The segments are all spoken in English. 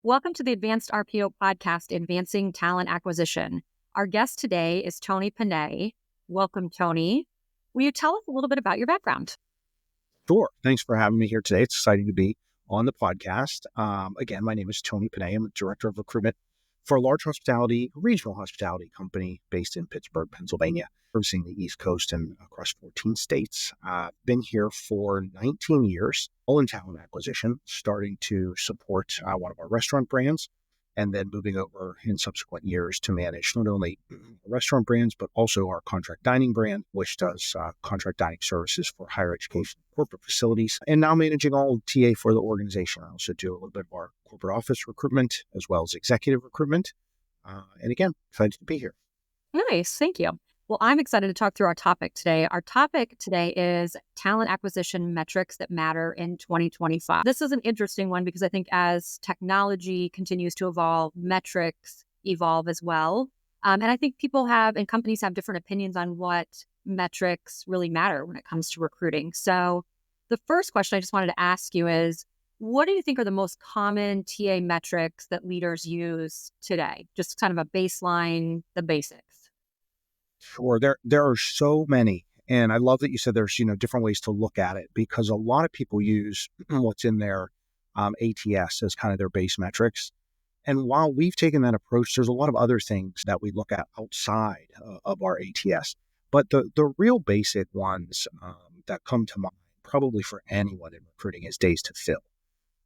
Welcome to the Advanced RPO podcast, Advancing Talent Acquisition. Our guest today is Tony Panaiia. Welcome, Tony. Will you tell us a little bit about your background? Sure. Thanks for having me here today. It's exciting to be on the podcast. Again, my name is Tony Panaiia. I'm the Director of Recruitment for a large regional hospitality company based in Pittsburgh, Pennsylvania, servicing the East Coast and across 14 states. Been here for 19 years, all in talent acquisition, starting to support one of our restaurant brands, and then moving over in subsequent years to manage not only restaurant brands, but also our contract dining brand, which does contract dining services for higher education corporate facilities, and now managing all TA for the organization. I also do a little bit of our corporate office recruitment as well as executive recruitment. And again, excited to be here. Nice. Thank you. Well, I'm excited to talk through our topic today. Our topic today is talent acquisition metrics that matter in 2025. This is an interesting one because I think as technology continues to evolve, metrics evolve as well. And I think people have and companies have different opinions on what metrics really matter when it comes to recruiting. So the first question I just wanted to ask you is, what do you think are the most common TA metrics that leaders use today? Just kind of a baseline, the basics. Sure. There are so many. And I love that you said there's, different ways to look at it, because a lot of people use what's in their ATS as kind of their base metrics. And while we've taken that approach, there's a lot of other things that we look at outside of our ATS. But the real basic ones that come to mind, probably for anyone in recruiting, is days to fill,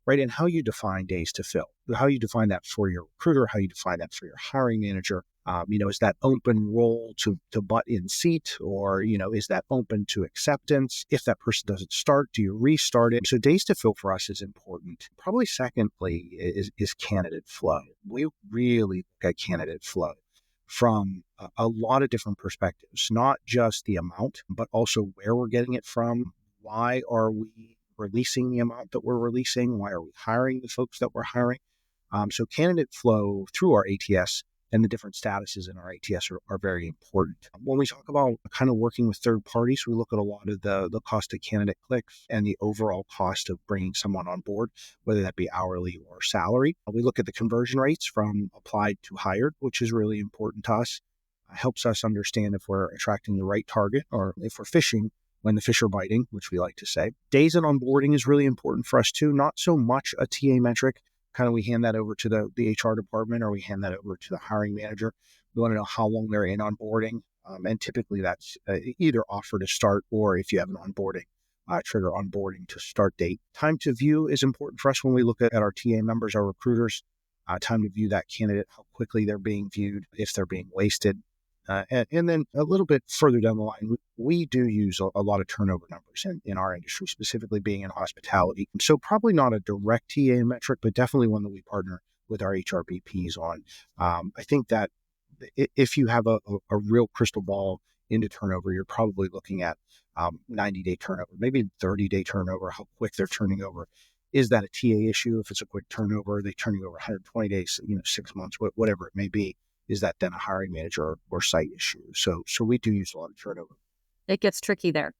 right? And how you define days to fill, how you define that for your recruiter, how you define that for your hiring manager. Is that open role to butt in seat, or, is that open to acceptance? If that person doesn't start, do you restart it? So days to fill for us is important. Probably secondly is candidate flow. We really look at candidate flow from a lot of different perspectives, not just the amount, but also where we're getting it from. Why are we releasing the amount that we're releasing? Why are we hiring the folks that we're hiring? So candidate flow through our ATS and the different statuses in our ATS are very important. When we talk about kind of working with third parties, we look at a lot of the cost of candidate clicks and the overall cost of bringing someone on board, whether that be hourly or salary. We look at the conversion rates from applied to hired, which is really important to us. It helps us understand if we're attracting the right target or if we're fishing when the fish are biting, which we like to say. Days in onboarding is really important for us too, not so much a TA metric. Kind of we hand that over to the HR department, or we hand that over to the hiring manager. We want to know how long they're in onboarding. And typically that's either offer to start, or if you have an onboarding, trigger onboarding to start date. Time to view is important for us when we look at our TA members, our recruiters. Time to view that candidate, how quickly they're being viewed, if they're being wasted. And then a little bit further down the line, we do use a lot of turnover numbers in our industry, specifically being in hospitality. So probably not a direct TA metric, but definitely one that we partner with our HRBPs on. I think that if you have a real crystal ball into turnover, you're probably looking at 90-day turnover, maybe 30-day turnover, how quick they're turning over. Is that a TA issue? If it's a quick turnover, they turning over 120 days, 6 months, whatever it may be. Is that then a hiring manager or site issue? So we do use a lot of turnover. It gets tricky there.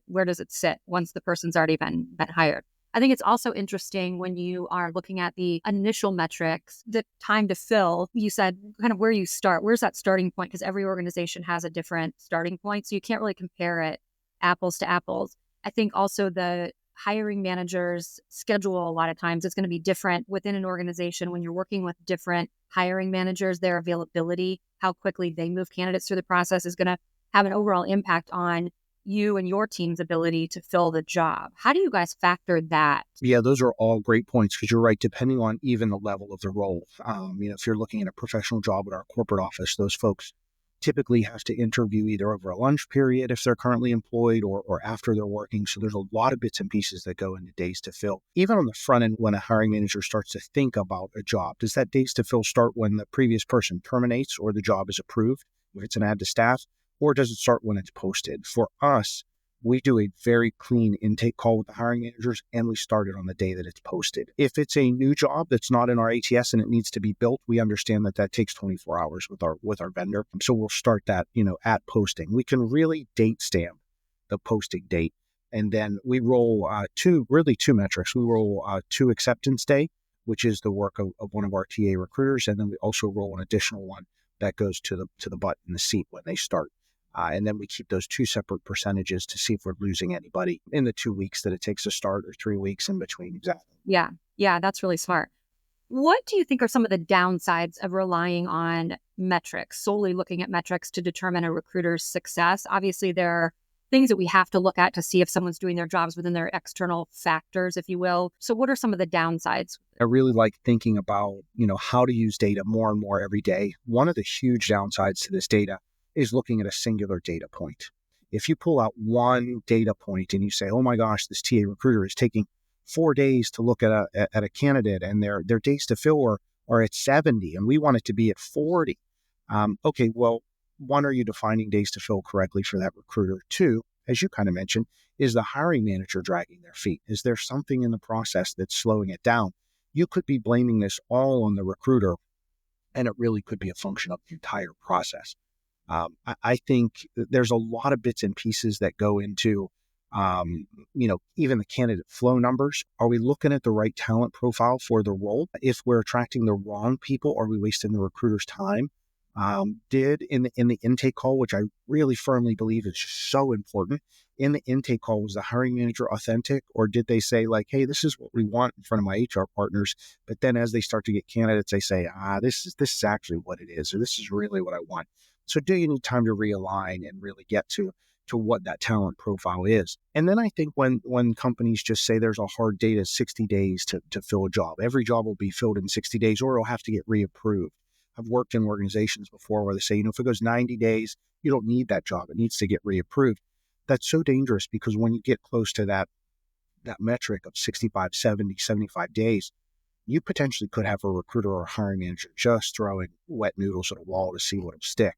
Where does it sit once the person's already been hired? I think it's also interesting when you are looking at the initial metrics, the time to fill. You said kind of where you start. Where's that starting point? Because every organization has a different starting point. So you can't really compare it apples to apples. I think also the hiring managers' schedule a lot of times is going to be different within an organization. When you're working with different hiring managers, their availability, how quickly they move candidates through the process is going to have an overall impact on you and your team's ability to fill the job. How do you guys factor that? Yeah, those are all great points, because you're right, depending on even the level of the role. If you're looking at a professional job at our corporate office, those folks typically have to interview either over a lunch period if they're currently employed or after they're working. So there's a lot of bits and pieces that go into days to fill. Even on the front end, when a hiring manager starts to think about a job, does that days to fill start when the previous person terminates or the job is approved, if it's an add to staff, or does it start when it's posted? For us, we do a very clean intake call with the hiring managers, and we start it on the day that it's posted. If it's a new job that's not in our ATS and it needs to be built, we understand that takes 24 hours with our vendor. So we'll start that, at posting. We can really date stamp the posting date. And then we roll two metrics. We roll to acceptance day, which is the work of one of our TA recruiters. And then we also roll an additional one that goes to the butt in the seat when they start. And then we keep those two separate percentages to see if we're losing anybody in the 2 weeks that it takes to start or 3 weeks in between. Exactly. Yeah. Yeah. That's really smart. What do you think are some of the downsides of relying on metrics, solely looking at metrics to determine a recruiter's success? Obviously, there are things that we have to look at to see if someone's doing their jobs within their external factors, if you will. So what are some of the downsides? I really like thinking about, how to use data more and more every day. One of the huge downsides to this data is looking at a singular data point. If you pull out one data point and you say, oh my gosh, this TA recruiter is taking 4 days to look at a candidate and their days to fill are at 70 and we want it to be at 40. Okay, well, one, are you defining days to fill correctly for that recruiter? Two, as you kind of mentioned, is the hiring manager dragging their feet? Is there something in the process that's slowing it down? You could be blaming this all on the recruiter, and it really could be a function of the entire process. I think there's a lot of bits and pieces that go into, even the candidate flow numbers. Are we looking at the right talent profile for the role? If we're attracting the wrong people, are we wasting the recruiter's time? Did in the intake call, which I really firmly believe is so important, in the intake call, was the hiring manager authentic, or did they say like, hey, this is what we want in front of my HR partners, but then as they start to get candidates, they say, this is actually what it is, or this is really what I want. So do you need time to realign and really get to what that talent profile is? And then I think when companies just say there's a hard date of 60 days to fill a job, every job will be filled in 60 days or it'll have to get reapproved. I've worked in organizations before where they say, if it goes 90 days, you don't need that job. It needs to get reapproved. That's so dangerous because when you get close to that metric of 65, 70, 75 days, you potentially could have a recruiter or a hiring manager just throwing wet noodles at a wall to see what will stick.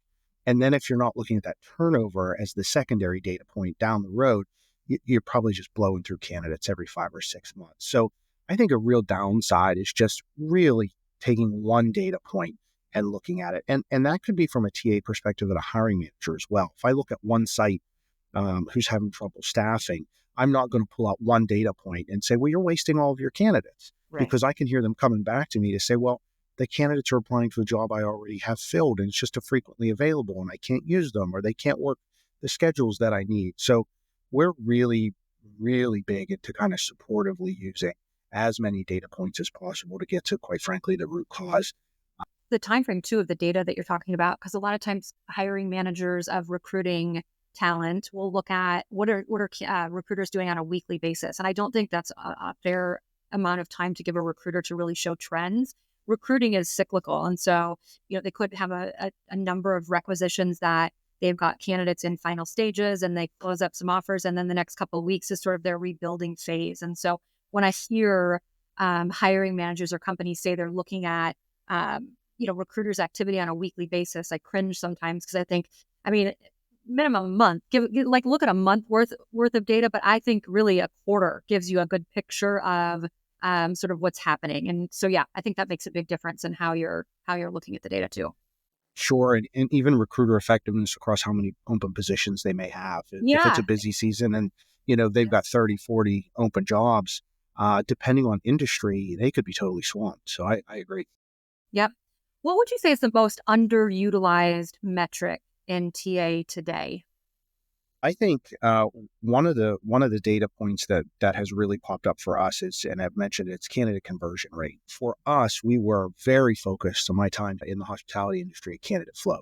And then if you're not looking at that turnover as the secondary data point down the road, you're probably just blowing through candidates every 5 or 6 months. So I think a real downside is just really taking one data point and looking at it. And that could be from a TA perspective and a hiring manager as well. If I look at one site who's having trouble staffing, I'm not going to pull out one data point and say, well, you're wasting all of your candidates. Right. Because I can hear them coming back to me to say, well, the candidates are applying for the job I already have filled and it's just a frequently available and I can't use them or they can't work the schedules that I need. So we're really, really big into kind of supportively using as many data points as possible to get to, quite frankly, the root cause. The time frame too of the data that you're talking about, because a lot of times hiring managers of recruiting talent will look at what are recruiters doing on a weekly basis. And I don't think that's a fair amount of time to give a recruiter to really show trends. Recruiting is cyclical. And so, they could have a number of requisitions that they've got candidates in final stages and they close up some offers. And then the next couple of weeks is sort of their rebuilding phase. And so when I hear hiring managers or companies say they're looking at, recruiters' activity on a weekly basis, I cringe sometimes because I think, minimum a month, look at a month worth of data, but I think really a quarter gives you a good picture of sort of what's happening. And so, yeah, I think that makes a big difference in how you're looking at the data too. Sure. And even recruiter effectiveness across how many open positions they may have. Yeah. If it's a busy season and, they've got 30, 40 open jobs, depending on industry, they could be totally swamped. So I agree. Yep. What would you say is the most underutilized metric in TA today? I think one of the data points that has really popped up for us is, and I've mentioned it's candidate conversion rate. For us, we were very focused on my time in the hospitality industry, candidate flow.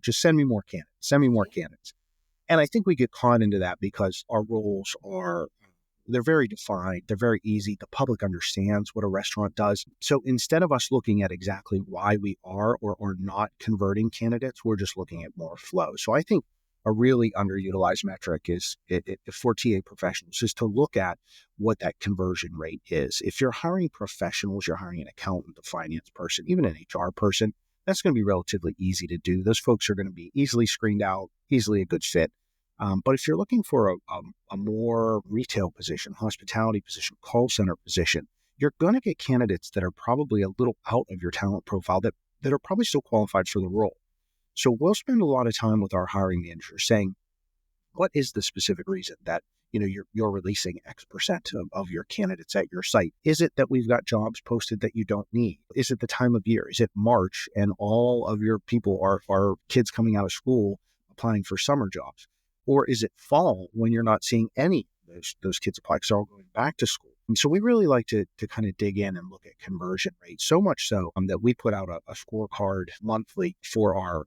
Just send me more candidates. And I think we get caught into that because our roles they're very defined. They're very easy. The public understands what a restaurant does. So instead of us looking at exactly why we are or not converting candidates, we're just looking at more flow. So I think a really underutilized metric is for TA professionals is to look at what that conversion rate is. If you're hiring professionals, you're hiring an accountant, a finance person, even an HR person, that's going to be relatively easy to do. Those folks are going to be easily screened out, easily a good fit. But if you're looking for a more retail position, hospitality position, call center position, you're going to get candidates that are probably a little out of your talent profile that are probably still qualified for the role. So we'll spend a lot of time with our hiring managers saying, what is the specific reason that, you're releasing X% of your candidates at your site? Is it that we've got jobs posted that you don't need? Is it the time of year? Is it March and all of your people are kids coming out of school applying for summer jobs? Or is it fall when you're not seeing any of those kids apply because they're all going back to school? And so we really like to kind of dig in and look at conversion rates, so much so that we put out a scorecard monthly for our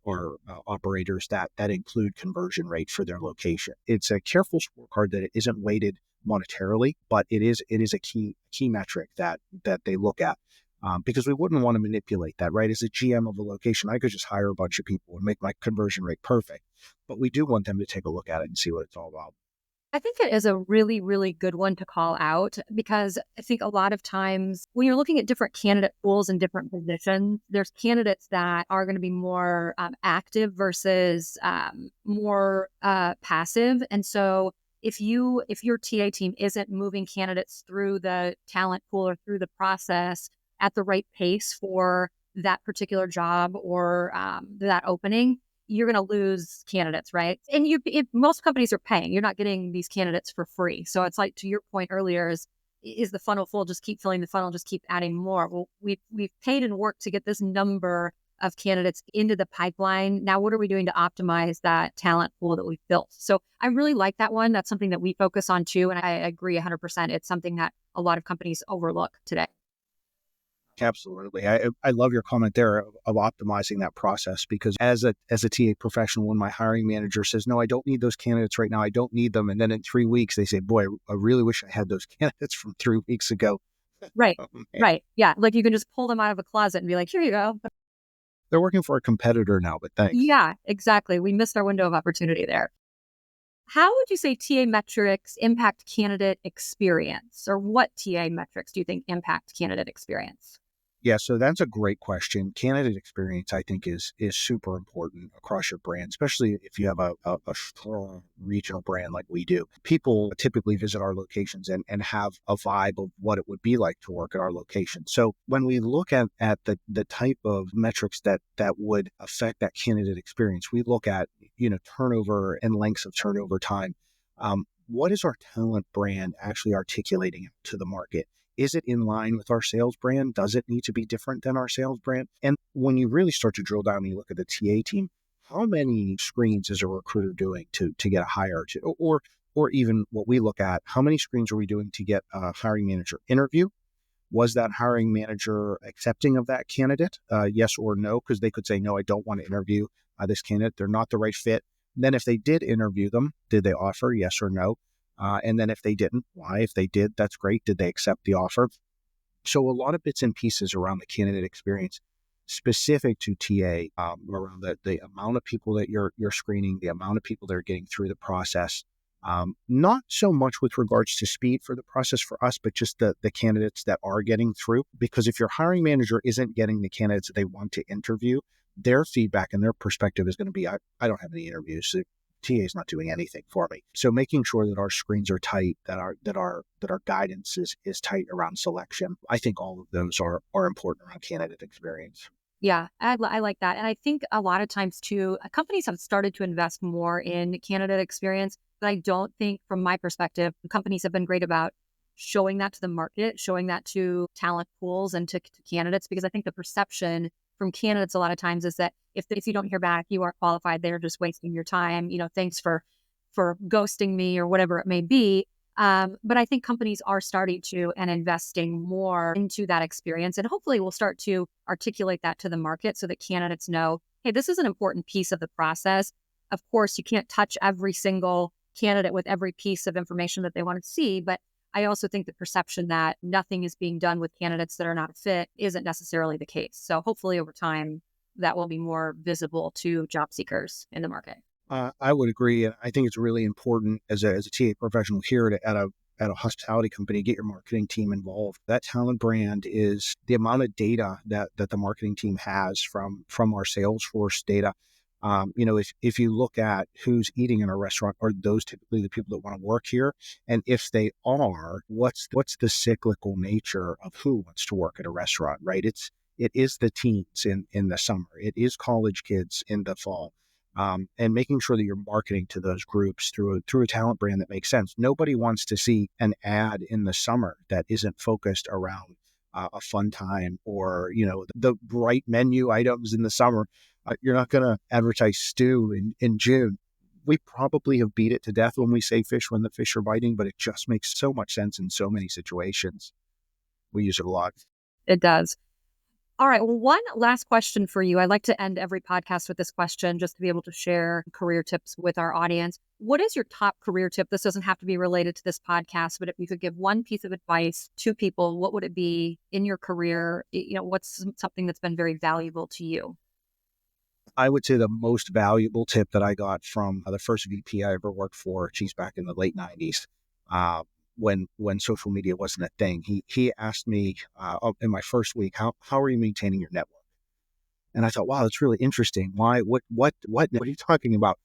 operators that include conversion rate for their location. It's a careful scorecard that it isn't weighted monetarily, but it is a key metric that they look at. Because we wouldn't want to manipulate that, right? As a GM of a location, I could just hire a bunch of people and make my conversion rate perfect. But we do want them to take a look at it and see what it's all about. I think it is a really, really good one to call out, because I think a lot of times when you're looking at different candidate pools and different positions, there's candidates that are going to be more active versus more passive. And so if your TA team isn't moving candidates through the talent pool or through the process at the right pace for that particular job or that opening, you're going to lose candidates, right? And if most companies are paying, you're not getting these candidates for free. So it's like, to your point earlier, is the funnel full? Just keep filling the funnel, just keep adding more. Well, we've paid and worked to get this number of candidates into the pipeline. Now, what are we doing to optimize that talent pool that we've built? So I really like that one. That's something that we focus on too. And I agree 100%. It's something that a lot of companies overlook today. Absolutely. I love your comment there of optimizing that process, because as a TA professional, when my hiring manager says, no, I don't need those candidates right now, I don't need them. And then in 3 weeks, they say, boy, I really wish I had those candidates from 3 weeks ago. Right. Right. Yeah. Like you can just pull them out of a closet and be like, here you go. They're working for a competitor now, but thanks. Yeah, exactly. We missed our window of opportunity there. How would you say TA metrics impact candidate experience, or what TA metrics do you think impact candidate experience? Yeah, so that's a great question. Candidate experience, I think, is super important across your brand, especially if you have a strong regional brand like we do. People typically visit our locations and have a vibe of what it would be like to work at our location. So when we look at the type of metrics that would affect that candidate experience, we look at, turnover and lengths of turnover time. What is our talent brand actually articulating to the market? Is it in line with our sales brand? Does it need to be different than our sales brand? And when you really start to drill down and you look at the TA team, how many screens is a recruiter doing to get a hire to, or even what we look at, how many screens are we doing to get a hiring manager interview? Was that hiring manager accepting of that candidate? Yes or no? Because they could say, no, I don't want to interview this candidate. They're not the right fit. Then if they did interview them, did they offer? Yes or no? And then if they didn't, why? If they did, that's great. Did they accept the offer? So a lot of bits and pieces around the candidate experience specific to TA, around the amount of people that you're screening, the amount of people that are getting through the process. Not so much with regards to speed for the process for us, but just the candidates that are getting through. Because if your hiring manager isn't getting the candidates that they want to interview, their feedback and their perspective is going to be, I don't have any interviews. TA is not doing anything for me. So making sure that our screens are tight, that our guidance is tight around selection. I think all of those are important around candidate experience. Yeah, I like that. And I think a lot of times too, companies have started to invest more in candidate experience, but I don't think, from my perspective, companies have been great about showing that to the market, showing that to talent pools and to candidates, because I think the perception from candidates a lot of times is that if you don't hear back, you aren't qualified, they're just wasting your time, thanks for ghosting me or whatever it may be. But I think companies are starting to and investing more into that experience. And hopefully we'll start to articulate that to the market so that candidates know, hey, this is an important piece of the process. Of course, you can't touch every single candidate with every piece of information that they want to see, but I also think the perception that nothing is being done with candidates that are not a fit isn't necessarily the case. So hopefully over time, that will be more visible to job seekers in the market. I would agree. And I think it's really important as a TA professional here at a hospitality company, get your marketing team involved. That talent brand is the amount of data that the marketing team has from our Salesforce data. If you look at who's eating in a restaurant, are those typically the people that want to work here? And if they are, what's the cyclical nature of who wants to work at a restaurant, right? It is the teens in the summer. It is college kids in the fall. and making sure that you're marketing to those groups through a talent brand that makes sense. Nobody wants to see an ad in the summer that isn't focused around a fun time or, the bright menu items in the summer. You're not going to advertise stew in June. We probably have beat it to death when we say fish when the fish are biting, but it just makes so much sense in so many situations. We use it a lot. It does. All right. Well, one last question for you. I like to end every podcast with this question just to be able to share career tips with our audience. What is your top career tip? This doesn't have to be related to this podcast, but if you could give one piece of advice to people, what would it be in your career? What's something that's been very valuable to you? I would say the most valuable tip that I got from the first VP I ever worked for, she's back in the late 90s, when social media wasn't a thing. He asked me in my first week, how are you maintaining your network? And I thought, wow, that's really interesting. Why? What are you talking about?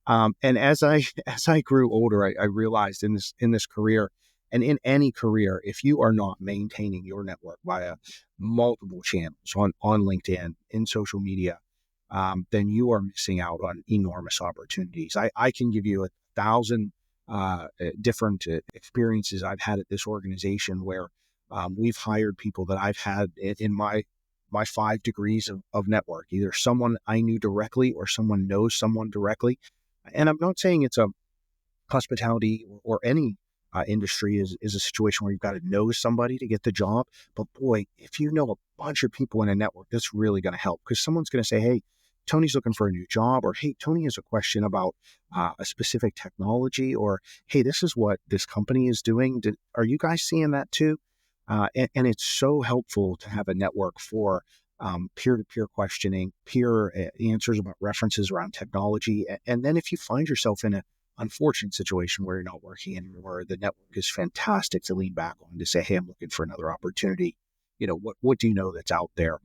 And as I grew older, I realized in this career and in any career, if you are not maintaining your network via multiple channels on LinkedIn, in social media, then you are missing out on enormous opportunities. I can give you 1,000 different experiences I've had at this organization where we've hired people that I've had in my 5 degrees of network, either someone I knew directly or someone knows someone directly. And I'm not saying it's a hospitality or any industry is a situation where you've got to know somebody to get the job. But boy, if you know a bunch of people in a network, that's really going to help, because someone's going to say, hey, Tony's looking for a new job, or hey, Tony has a question about a specific technology, or hey, this is what this company is doing. Are you guys seeing that too? And it's so helpful to have a network for peer-to-peer questioning, peer answers about references around technology. And then if you find yourself in an unfortunate situation where you're not working anymore, the network is fantastic to lean back on to say, hey, I'm looking for another opportunity. What do you know that's out there?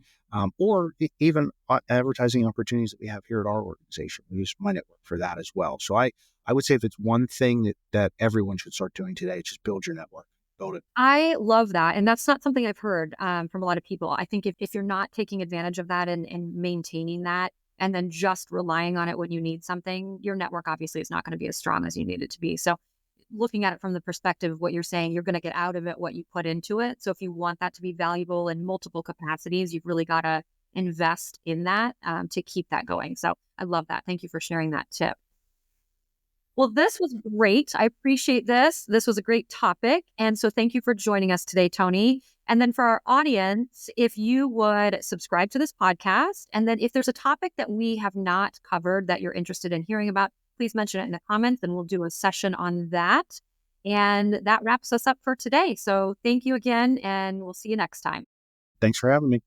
Or even advertising opportunities that we have here at our organization. We use my network for that as well. So I would say if it's one thing that everyone should start doing today, just build your network. Build it. I love that. And that's not something I've heard from a lot of people. I think if you're not taking advantage of that and maintaining that, and then just relying on it when you need something, your network obviously is not going to be as strong as you need it to be. So looking at it from the perspective of what you're saying, you're going to get out of it what you put into it. So if you want that to be valuable in multiple capacities, you've really got to invest in that to keep that going. So I love that. Thank you for sharing that tip. Well, this was great. I appreciate this. This was a great topic. And so thank you for joining us today, Tony. And then for our audience, if you would subscribe to this podcast, and then if there's a topic that we have not covered that you're interested in hearing about, please mention it in the comments and we'll do a session on that. And that wraps us up for today. So thank you again, and we'll see you next time. Thanks for having me.